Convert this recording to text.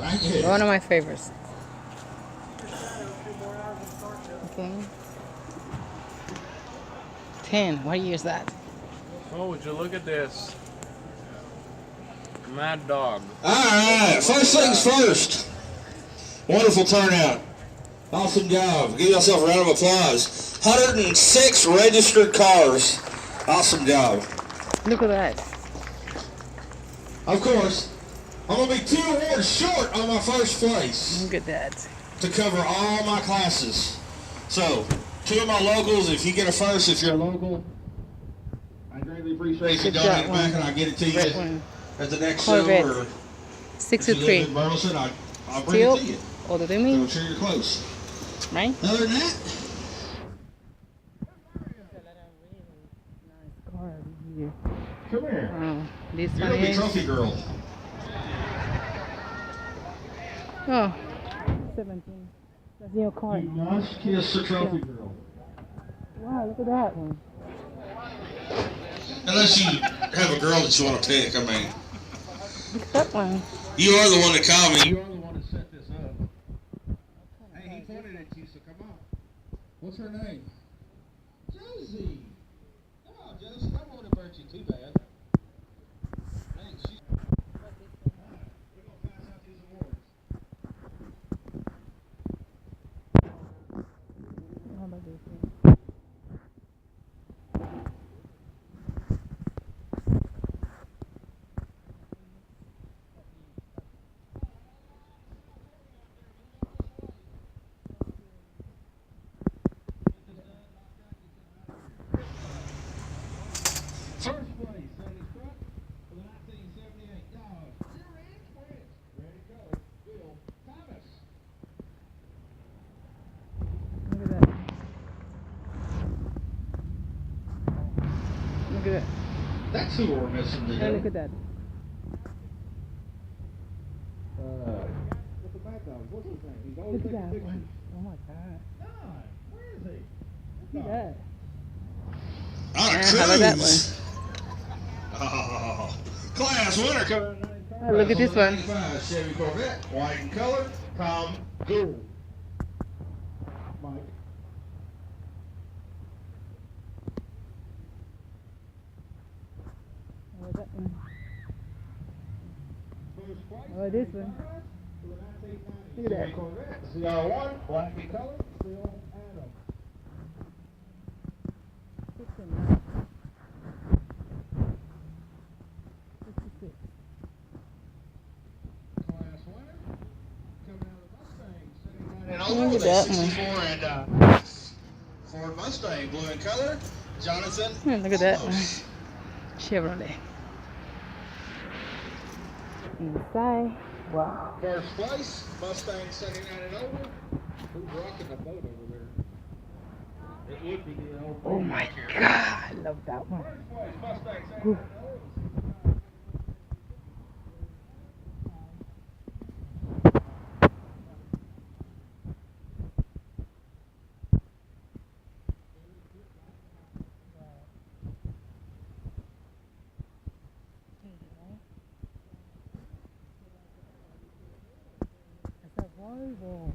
One of my favorites. Okay. 10. What year is that? Oh, would you look at this? Mad Dog. Alright, first things first. Wonderful turnout. Awesome job. Give yourself a round of applause. 106 registered cars. Awesome job. Look at that. Of course, I'm going to be 2 awards short on my first place Look at that. to cover all my classes. So, 2 of my locals, if you get a first, if you're a local, I greatly appreciate you donating it back and I'll get it to you at the next Corvette. show. Or 63. if you live in Burleson, I'll bring it to you. Older than So me, I'm sure you're close. right? Other than that, come here. Oh, this You're one going to be is. trophy girl. Oh, 17. That's your card. You must kiss the trophy girl. Wow, look at that one. Unless you have a girl that you want to pick, I mean. Look at that one. You are the one that called me. You are the one that set this up. Hey, he pointed at you, so come on. What's her name? Josie. Oh, Josie, I don't want to hurt you too bad. Thanks. We're going to pass out these awards. How about this one? First place, Sandy Struck for the 1978 Dodge. Ready, go. Bill Thomas. Look at that. Look at that. That's who we're missing today. Hey, look at that. With the Mad Dog, what's his name? He's always Look at taking that pictures. one. Oh my God. God, where is he? Look at that. On a Yeah, cruise. how about that one? Oh, class winner coming in. Oh, look at this one. 95 Chevy Corvette, white in color, Tom Gould. Mike. How about that one? First place. Oh, this one. Look at that. Chevy Corvette, CR1, black in color, Bill Adams. 69. 66. Class winner coming out of the Mustang, sitting right in Look over at with a that 64 and Ford Mustang, blue in color, Jonathan. Look at that one. Olmos. Chevrolet. Inside. Wow. First place, Mustang 79 and over. Who's rocking the boat over there? It would be the old Oh my God. I love that one. First place, Mustang 79 Ooh. and over. That's a Volvo.